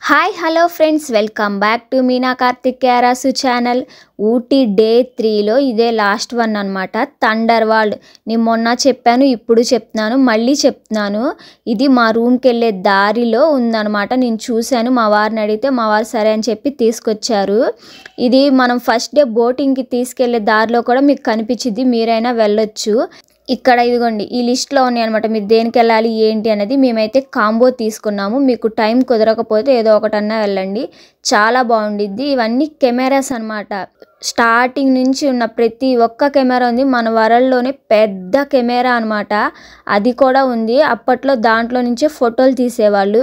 Hi hello friends, welcome back to Meena Karthik క్యారాసు channel. Ooty day 3లో ఇదే లాస్ట్ వన్ అనమాట, థండర్ వరల్డ్. నేను మొన్న చెప్పాను, ఇప్పుడు చెప్తున్నాను, మళ్ళీ చెప్తున్నాను. ఇది మా రూమ్కి వెళ్ళే దారిలో ఉందన్నమాట. నేను చూశాను, మా వారిని అడిగితే మా వారు సరే అని చెప్పి తీసుకొచ్చారు. ఇది మనం ఫస్ట్ డే బోటింగ్కి తీసుకెళ్లే దారిలో కూడా మీకు కనిపించింది, మీరైనా వెళ్ళొచ్చు. ఇక్కడ ఇదిగోండి ఈ లిస్ట్లో ఉన్నాయి అనమాట, మీరు దేనికి వెళ్ళాలి ఏంటి అనేది. మేమైతే కాంబో తీసుకున్నాము. మీకు టైం కుదరకపోతే ఏదో ఒకటన్నా వెళ్ళండి, చాలా బాగుండిద్ది. ఇవన్నీ కెమెరాస్ అనమాట. స్టార్టింగ్ నుంచి ఉన్న ప్రతి ఒక్క కెమెరా ఉంది. మన వరల్డ్లోనే పెద్ద కెమెరా అనమాట, అది కూడా ఉంది. అప్పట్లో దాంట్లో నుంచే ఫోటోలు తీసేవాళ్ళు.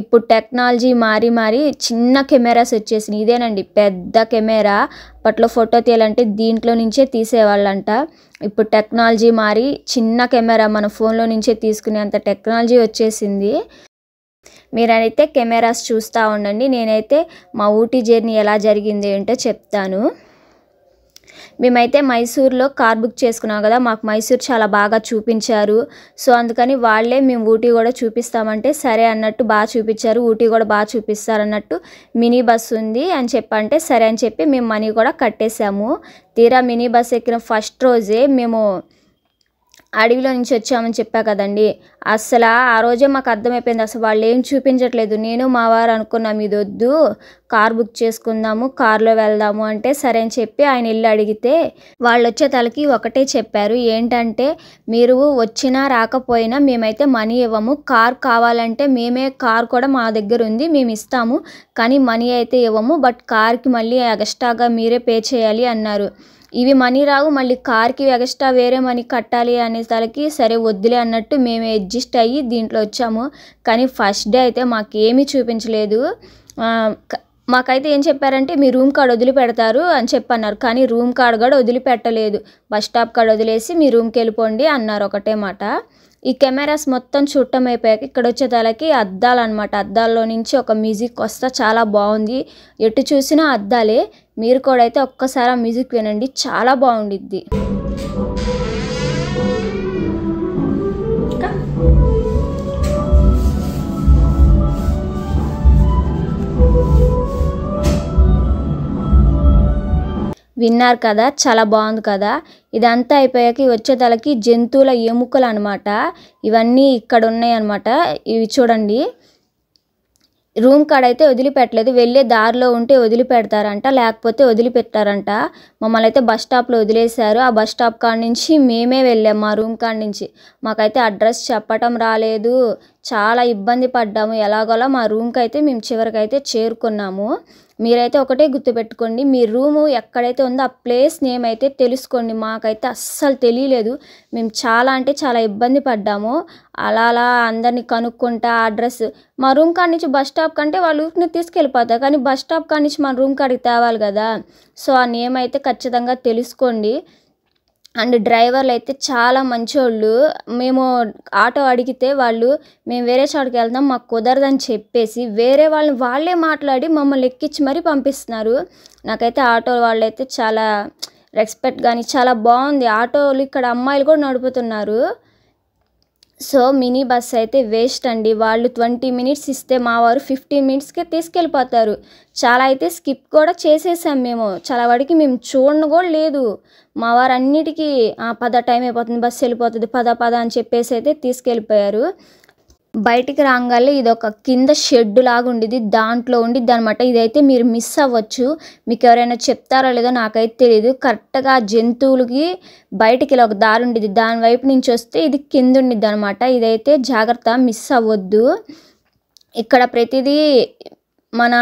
ఇప్పుడు టెక్నాలజీ మారి మారి చిన్న కెమెరాస్ వచ్చేసినాయి. ఇదేనండి పెద్ద కెమెరా. అప్పట్లో ఫోటో తీయాలంటే దీంట్లో నుంచే తీసేవాళ్ళంట. ఇప్పుడు టెక్నాలజీ మారి చిన్న కెమెరా మన ఫోన్లో నుంచే తీసుకునేంత టెక్నాలజీ వచ్చేసింది. మీరైతే కెమెరాస్ చూస్తూ ఉండండి. నేనైతే మా ఊటీ జర్నీ ఎలా జరిగింది ఏంటో చెప్తాను. మేమైతే మైసూర్లో కార్ బుక్ చేసుకున్నాం కదా, మాకు మైసూర్ చాలా బాగా చూపించారు. సో అందుకని వాళ్ళే మేము ఊటీ కూడా చూపిస్తామంటే సరే అన్నట్టు బాగా చూపించారు. ఊటీ కూడా బాగా చూపిస్తారన్నట్టు మినీ బస్ ఉంది అని చెప్పంటే సరే అని చెప్పి మేము మనీ కూడా కట్టేసాము. తీరా మినీ బస్ ఎక్కిన ఫస్ట్ రోజే మేము అడవిలో నుంచి వచ్చామని చెప్పా కదండి, అసలు ఆ రోజే మాకు అర్థమైపోయింది అసలు వాళ్ళు ఏం చూపించట్లేదు. నేను మా వారు అనుకున్నాం ఇది వద్దు, కార్ బుక్ చేసుకుందాము, కార్లో వెళ్దాము అంటే సరే అని చెప్పి ఆయన ఇల్లు అడిగితే వాళ్ళు వచ్చే తలకి ఒకటే చెప్పారు, ఏంటంటే మీరు వచ్చినా రాకపోయినా మేమైతే మనీ ఇవ్వము, కార్ కావాలంటే మేమే కార్ కూడా మా దగ్గర ఉంది మేము ఇస్తాము, కానీ మనీ అయితే ఇవ్వము, బట్ కార్కి మళ్ళీ ఎక్స్ట్రాగా మీరే పే చేయాలి అన్నారు. ఇవి మనీ రావు, మళ్ళీ కార్కి ఎక్స్ట్రా వేరే మనీ కట్టాలి అనే తలకి సరే వద్దులే అన్నట్టు మేము అడ్జస్ట్ అయ్యి దీంట్లో వచ్చాము. కానీ ఫస్ట్ డే అయితే మాకేమీ చూపించలేదు. మాకైతే ఏం చెప్పారంటే మీ రూమ్ కార్డ్ వదిలిపెడతారు అని చెప్పన్నారు, కానీ రూమ్ కార్డ్ కూడా వదిలిపెట్టలేదు. బస్ స్టాప్ కార్డ్ వదిలేసి మీ రూమ్కి వెళ్ళిపోండి అన్నారు, ఒకటే మాట. ఈ కెమెరాస్ మొత్తం చూడటం అయిపోయాక ఇక్కడ వచ్చే తలకి అద్దాలు అనమాట. అద్దాల్లో నుంచి ఒక మ్యూజిక్ వస్తా చాలా బాగుంది, ఎటు చూసినా అద్దాలే. మీరు కూడా అయితే ఒక్కసారి ఆ మ్యూజిక్ వినండి, చాలా బాగుండిద్ది. విన్నారు కదా, చాలా బాగుంది కదా. ఇదంతా అయిపోయాక వచ్చే తలకి జంతువుల ఎముకలు అనమాట. ఇవన్నీ ఇక్కడ ఉన్నాయి అనమాట. ఇవి చూడండి, రూమ్ కాడ అయితే వదిలిపెట్టలేదు, వెళ్ళే దారిలో ఉంటే వదిలిపెడతారంట, లేకపోతే వదిలిపెట్టారంట. మమ్మల్ని అయితే బస్ స్టాప్లో వదిలేశారు. ఆ బస్ స్టాప్ కాడ నుంచి మేమే వెళ్ళాము మా రూమ్ కాడ నుంచి. మాకైతే అడ్రస్ చెప్పటం రాలేదు, చాలా ఇబ్బంది పడ్డాము. ఎలాగోలా మా రూమ్కి అయితే మేము చివరికైతే చేరుకున్నాము. మీరైతే ఒకటే గుర్తుపెట్టుకోండి, మీ రూము ఎక్కడైతే ఉందో ఆ ప్లేస్ నేమ్ అయితే తెలుసుకోండి. మాకైతే అస్సలు తెలియలేదు, మేము చాలా అంటే చాలా ఇబ్బంది పడ్డాము. అలా అందరినీ కనుక్కుంటా అడ్రస్, మా రూమ్ కాడ నుంచి బస్ స్టాప్ కంటే వాళ్ళు ఊరికి తీసుకెళ్ళిపోతారు, కానీ బస్ స్టాప్ కాడ నుంచి మన రూమ్ కాడికి తేవాలి కదా. సో ఆ నేమ్ అయితే ఖచ్చితంగా తెలుసుకోండి. అండ్ డ్రైవర్లు అయితే చాలా మంచోళ్ళు. మేము ఆటో అడిగితే వాళ్ళు మేము వేరే చోటుకి వెళ్దాం మాకు కుదరదని చెప్పేసి వేరే వాళ్ళని వాళ్ళే మాట్లాడి మమ్మల్ని ఎక్కించి మరీ పంపిస్తున్నారు. నాకైతే ఆటో వాళ్ళు అయితే చాలా రెస్పెక్ట్ కానీ చాలా బాగుంది. ఆటోలు ఇక్కడ అమ్మాయిలు కూడా నడుపుతున్నారు. సో మినీ బస్ అయితే వేస్ట్ అండి. వాళ్ళు 20 మినిట్స్ ఇస్తే మా వారు 15 మినిట్స్కే తీసుకెళ్ళిపోతారు. చాలా అయితే స్కిప్ కూడా చేసేసాం మేము, చాలా వాడికి మేము చూడను కూడా లేదు. మా వారు అన్నిటికీ పద టైం అయిపోతుంది, బస్సు వెళ్ళిపోతుంది, పద అని చెప్పేసి అయితే తీసుకెళ్ళిపోయారు. బయటికి రాగానే ఇది ఒక కింద షెడ్ లాగా ఉండిద్ది, దాంట్లో ఉండిద్ది అనమాట. ఇదైతే మీరు మిస్ అవ్వచ్చు, మీకు ఎవరైనా చెప్తారో లేదో నాకైతే తెలియదు. కరెక్ట్గా జంతువులకి బయటికి ఇలా ఒక దారి ఉండిద్ది, దాని వైపు నుంచి వస్తే ఇది కింద ఉండిద్ది అనమాట. ఇదైతే జాగ్రత్త, మిస్ అవ్వద్దు. ఇక్కడ ప్రతిదీ మన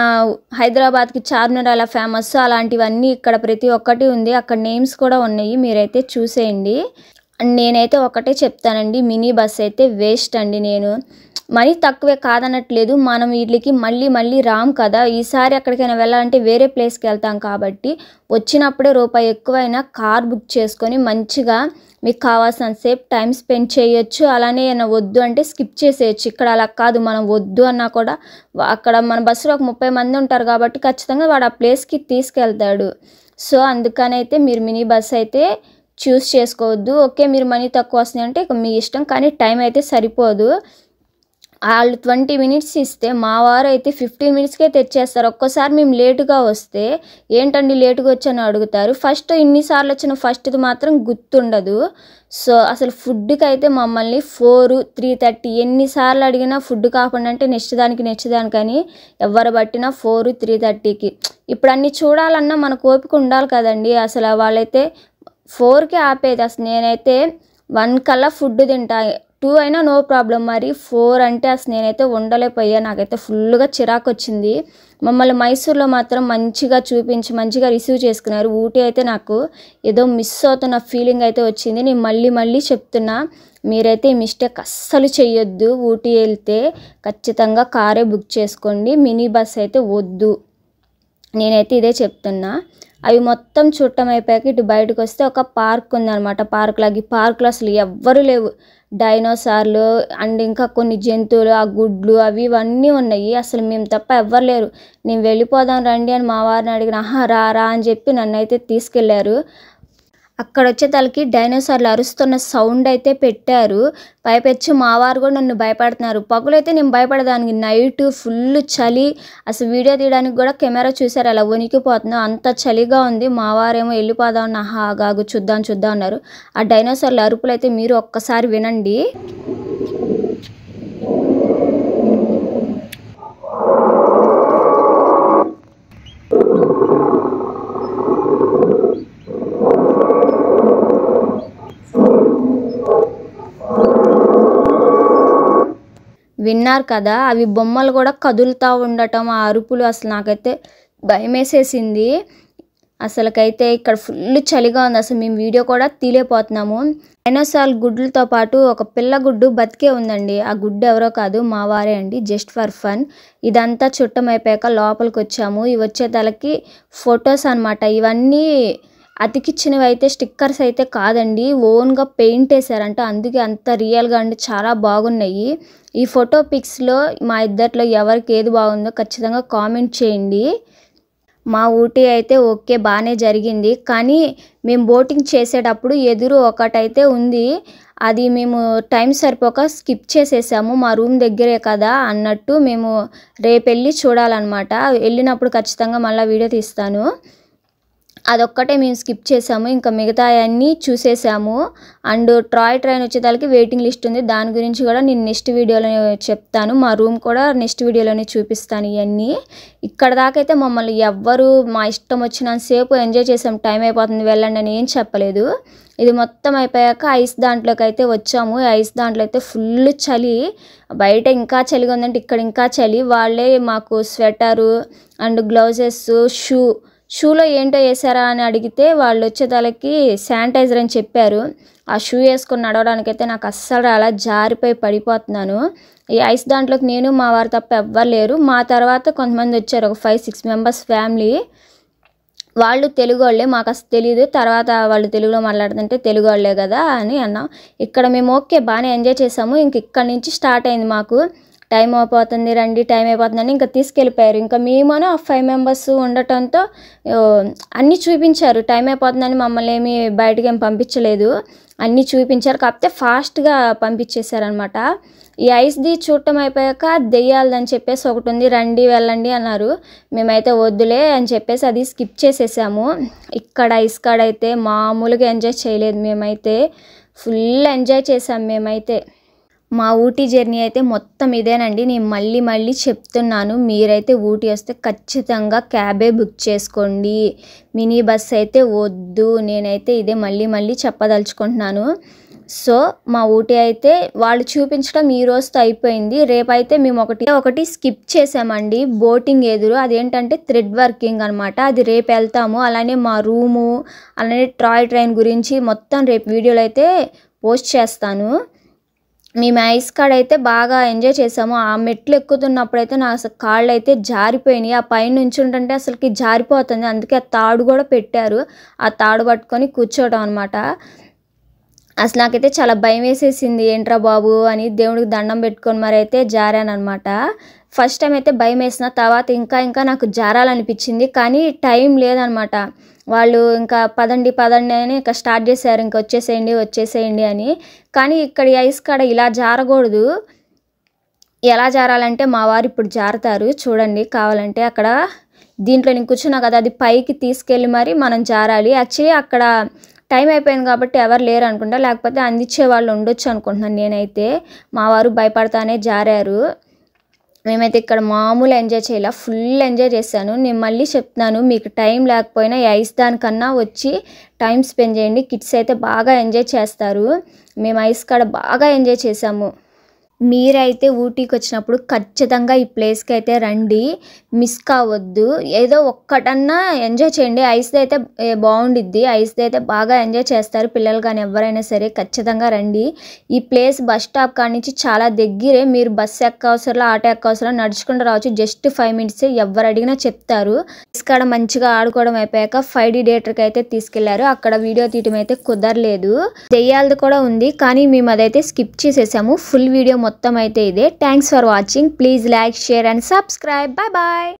హైదరాబాద్కి చార్మినార్ ఎలా ఫేమస్ అలాంటివన్నీ ఇక్కడ ప్రతి ఒక్కటి ఉంది. అక్కడ నేమ్స్ కూడా ఉన్నాయి, మీరైతే చూసేయండి. నేనైతే ఒకటే చెప్తానండి, మినీ బస్ అయితే వేస్ట్ అండి. నేను మనీ తక్కువే కాదనట్లేదు, మనం వీటికి మళ్ళీ రాం కదా. ఈసారి ఎక్కడికైనా వెళ్ళాలంటే వేరే ప్లేస్కి వెళ్తాం కాబట్టి వచ్చినప్పుడే రూపాయి ఎక్కువైనా కార్ బుక్ చేసుకొని మంచిగా మీకు కావాల్సిన సేపు టైం స్పెండ్ చేయొచ్చు. అలానే ఏమైనా వద్దు అంటే స్కిప్ చేసేయచ్చు. ఇక్కడ అలా కాదు, మనం వద్దు అన్నా కూడా అక్కడ మన బస్సులో ఒక 30 మంది ఉంటారు కాబట్టి ఖచ్చితంగా వాడు ఆ ప్లేస్కి తీసుకెళ్తాడు. సో అందుకనైతే మీరు మినీ బస్ అయితే చూస్ చేసుకోవద్దు. ఓకే మీరు మనీ తక్కువ వస్తున్నాయి అంటే మీ ఇష్టం, కానీ టైం అయితే సరిపోదు. వాళ్ళు 20 మినిట్స్ ఇస్తే మా వారు అయితే 15 మినిట్స్కే తెచ్చేస్తారు. ఒక్కోసారి మేము లేటుగా వస్తే ఏంటండి లేటుగా వచ్చని అడుగుతారు. ఫస్ట్ ఇన్నిసార్లు వచ్చిన ఫస్ట్ది మాత్రం గుర్తుండదు. సో అసలు ఫుడ్కి అయితే మమ్మల్ని 4, 3:30 ఎన్నిసార్లు అడిగినా ఫుడ్ కాకుండా అంటే నెక్స్ట్ దానికని ఎవరు పట్టినా 4, 3:30కి. ఇప్పుడు అన్ని చూడాలన్నా మనకు ఓపిక ఉండాలి కదండి. అసలు వాళ్ళైతే 4కే ఆపేది. అసలు నేనైతే 1 కల్లా ఫుడ్ తింటా, 2 అయినా నో ప్రాబ్లం. మరి 4 అంటే అసలు నేనైతే ఉండలేకపోయా. నాకైతే ఫుల్గా చిరాకు వచ్చింది. మమ్మల్ని మైసూర్లో మాత్రం మంచిగా చూపించి మంచిగా రిసీవ్ చేసుకున్నారు. ఊటీ అయితే నాకు ఏదో మిస్ అవుతున్న ఫీలింగ్ అయితే వచ్చింది. నేను మళ్ళీ చెప్తున్నా, మీరైతే ఈ మిస్టేక్ అస్సలు చేయొద్దు. ఊటీ వెళ్తే ఖచ్చితంగా కారే బుక్ చేసుకోండి, మినీ బస్ అయితే వద్దు. నేనైతే ఇదే చెప్తున్నా. అవి మొత్తం చూడటం అయిపోయాక ఇటు బయటకు వస్తే ఒక పార్క్ ఉందన్నమాట. పార్కులో అసలు ఎవ్వరు లేవు. డైనోసార్లు అండ్ ఇంకా కొన్ని జంతువులు, ఆ గుడ్లు అవి ఇవన్నీ ఉన్నాయి. అసలు మేము తప్ప ఎవ్వరు లేరు. నేను వెళ్ళిపోదాం రండి అని మా వారిని అడిగిన, రా అని చెప్పి నన్ను అయితే తీసుకెళ్లారు. అక్కడ వచ్చేతలకి డైనోసార్లు అరుస్తున్న సౌండ్ అయితే పెట్టారు. పైపెచ్చి మా వారు కూడా నన్ను భయపడుతున్నారు. పగులైతే నేను భయపడేదానికి, నైట్ ఫుల్ చలి. అసలు వీడియో తీయడానికి కూడా కెమెరా చూసారు అలా వణికిపోతున్నా, అంత చలిగా ఉంది. మా వారేమో వెళ్ళిపోదాం అన్న, ఆగాగు చూద్దాం అన్నారు. ఆ డైనోసార్ల అరుపులు అయితే మీరు ఒక్కసారి వినండి. విన్నారు కదా, అవి బొమ్మలు కూడా కదులుతూ ఉండటం, ఆ అరుపులు అసలు నాకైతే భయం వేసేసింది. అసలుకైతే ఇక్కడ ఫుల్ చలిగా ఉంది. అసలు మేము వీడియో కూడా తీలేకపోతున్నాము. డైనోసార్ గుడ్లతో పాటు ఒక పిల్ల గుడ్డు బతికే ఉందండి. ఆ గుడ్డు ఎవరో కాదు, మా వారే అండి, జస్ట్ ఫర్ ఫన్. ఇదంతా చుట్టమైపోయాక లోపలికి వచ్చాము. ఇవి వచ్చేతలకి ఫొటోస్ అనమాట. ఇవన్నీ అతికిచ్చినవి అయితే, స్టిక్కర్స్ అయితే కాదండి, ఓన్గా పెయింట్ వేసారంట. అందుకే అంత రియల్గా అండి, చాలా బాగున్నాయి. ఈ ఫోటో పిక్స్లో మా ఇద్దరిలో ఎవరికి ఏది బాగుందో ఖచ్చితంగా కామెంట్ చేయండి. మా ఊటీ అయితే ఓకే బాగానే జరిగింది. కానీ మేము బోటింగ్ చేసేటప్పుడు ఎదురు ఒకటైతే ఉంది, అది మేము టైం సరిపోక స్కిప్ చేసేసాము. మా రూమ్ దగ్గరే కదా అన్నట్టు మేము రేపు వెళ్ళి చూడాలన్నమాట. వెళ్ళినప్పుడు ఖచ్చితంగా మళ్ళీ వీడియో తీస్తాను. అదొక్కటే మేము స్కిప్ చేసాము, ఇంకా మిగతా అన్నీ చూసేసాము. అండ్ టాయ్ ట్రైన్ వచ్చేదానికి వెయిటింగ్ లిస్ట్ ఉంది, దాని గురించి కూడా నేను నెక్స్ట్ వీడియోలో చెప్తాను. మా రూమ్ కూడా నెక్స్ట్ వీడియోలోనే చూపిస్తాను. ఇవన్నీ ఇక్కడ దాకా అయితే మమ్మల్ని ఎవ్వరు మా ఇష్టం వచ్చినంతసేపు ఎంజాయ్ చేసాం. టైం అయిపోతుంది వెళ్ళండి అని ఏం చెప్పలేదు. ఇది మొత్తం అయిపోయాక ఐస్ దాంట్లోకి అయితే వచ్చాము. ఐస్ దాంట్లో అయితే ఫుల్ చలి, బయట ఇంకా చలిగా ఉందంటే ఇక్కడ ఇంకా చలి. వాళ్ళే మాకు స్వెటరు అండ్ గ్లౌజెస్, షూలో ఏంటో వేసారా అని అడిగితే వాళ్ళు వచ్చేదానికి శానిటైజర్ అని చెప్పారు. ఆ షూ వేసుకొని నడవడానికైతే నాకు అస్సలు అలా జారిపోయి పడిపోతున్నాను. ఈ ఐస్ దాంట్లోకి నేను మా వారు తప్ప ఎవ్వరు లేరు. మా తర్వాత కొంతమంది వచ్చారు, ఒక 5-6 మెంబర్స్ ఫ్యామిలీ. వాళ్ళు తెలుగు వాళ్ళే, మాకు అసలు తెలియదు. తర్వాత వాళ్ళు తెలుగులో మాట్లాడుతుంటే తెలుగు వాళ్ళే కదా అని అన్నాం. ఇక్కడ మేము ఓకే బాగానే ఎంజాయ్ చేసాము. ఇంక ఇక్కడ నుంచి స్టార్ట్ అయింది మాకు, టైం అయిపోతుంది రండి, టైం అయిపోతుందని ఇంకా తీసుకెళ్ళిపోయారు. ఇంకా మేమను 5 మెంబర్స్ ఉండటంతో అన్నీ చూపించారు. టైం అయిపోతుందని మమ్మల్ని ఏమి బయటకి ఏం పంపించలేదు, అన్నీ చూపించారు. కాకపోతే ఫాస్ట్గా పంపించేశారనమాట. ఈ ఐస్ది చూడటం అయిపోయాక దెయ్యాలని చెప్పేసి ఒకటి ఉంది, రండి వెళ్ళండి అన్నారు. మేమైతే వద్దులే అని చెప్పేసి అది స్కిప్ చేసేసాము. ఇక్కడ ఐస్ కాడ అయితే మామూలుగా ఎంజాయ్ చేయలేదు, మేమైతే ఫుల్ ఎంజాయ్ చేసాం. మేమైతే మా ఊటీ జర్నీ అయితే మొత్తం ఇదేనండి. నేను మళ్ళీ చెప్తున్నాను, మీరైతే ఊటీ వస్తే ఖచ్చితంగా క్యాబే బుక్ చేసుకోండి, మినీ బస్ అయితే వద్దు. నేనైతే ఇదే మళ్ళీ చెప్పదలుచుకుంటున్నాను. సో మా ఊటీ అయితే వాళ్ళు చూపించడం ఈ రోజుతో అయిపోయింది. రేపైతే మేము ఒకటి స్కిప్ చేసామండి, బోటింగ్ ఎదురు. అదేంటంటే థ్రెడ్ వర్కింగ్ అనమాట. అది రేపు వెళ్తాము. అలానే మా రూము, అలానే టాయ్ ట్రైన్ గురించి మొత్తం రేపు వీడియోలో అయితే పోస్ట్ చేస్తాను. మేము ఐస్ కాడ అయితే బాగా ఎంజాయ్ చేసాము. ఆ మెట్లు ఎక్కుతున్నప్పుడైతే నా అసలు కాళ్ళు అయితే జారిపోయినాయి. ఆ పైన నుంచి ఉంటుంటే అసలుకి జారిపోతుంది. అందుకే ఆ తాడు కూడా పెట్టారు, ఆ తాడు పట్టుకొని కూర్చోవడం అనమాట. అసలు నాకైతే చాలా భయం వేసేసింది, ఏంట్రా బాబు అని దేవుడికి దండం పెట్టుకొని మరి అయితే జారానమాట. ఫస్ట్ టైం అయితే భయం వేసిన, తర్వాత ఇంకా నాకు జారాలనిపించింది. కానీ టైం లేదనమాట. వాళ్ళు ఇంకా పదండి అని ఇంకా స్టార్ట్ చేశారు, ఇంకా వచ్చేసేయండి అని. కానీ ఇక్కడ ఐస్ కాడ ఇలా జారకూడదు, ఎలా జారాలంటే మా వారు ఇప్పుడు జారుతారు చూడండి. కావాలంటే అక్కడ దీంట్లో నేను కూర్చున్నా కదా, అది పైకి తీసుకెళ్ళి మరి మనం జారాలి. యాక్చువల్లీ అక్కడ టైం అయిపోయింది కాబట్టి ఎవరు లేరు అనుకుంటా, లేకపోతే అందించే వాళ్ళు ఉండొచ్చు అనుకుంటున్నాను నేనైతే. మా వారు భయపడతానే జారారు. మేమైతే ఇక్కడ మామూలు ఎంజాయ్ చేయాల, ఫుల్ ఎంజాయ్ చేశాను. నేను మళ్ళీ చెప్తున్నాను, మీకు టైం లేకపోయినా ఈ ఐస్ దానికన్నా వచ్చి టైం స్పెండ్ చేయండి. కిడ్స్ అయితే బాగా ఎంజాయ్ చేస్తారు. మేము ఐస్ కాడ బాగా ఎంజాయ్ చేసాము. మీరైతే ఊటీకి వచ్చినప్పుడు ఖచ్చితంగా ఈ ప్లేస్కి అయితే రండి, మిస్ కావద్దు. ఏదో ఒక్కటన్నా ఎంజాయ్ చేయండి. ఐస్ది అయితే బాగుండిద్ది, ఐస్ది అయితే బాగా ఎంజాయ్ చేస్తారు పిల్లలు కానీ ఎవరైనా సరే. ఖచ్చితంగా రండి. ఈ ప్లేస్ బస్ స్టాప్ కాడి నుంచి చాలా దగ్గరే, మీరు బస్సు ఎక్కవసరం ఆటో ఎక్కవసరం నడుచుకుంటూ రావచ్చు. జస్ట్ 5 minutes, ఎవరు అడిగినా చెప్తారు. ఇక్కడ మంచిగా ఆడుకోవడం అయిపోయాక 5D థియేటర్కి అయితే తీసుకెళ్లారు. అక్కడ వీడియో తీయటం అయితే కుదరలేదు. దెయ్యాలది కూడా ఉంది కానీ మేము అదైతే స్కిప్ చేసేసాము. ఫుల్ వీడియో మొత్తం అయితే ఇదే. Thanks for watching. Please like, share and subscribe. Bye bye.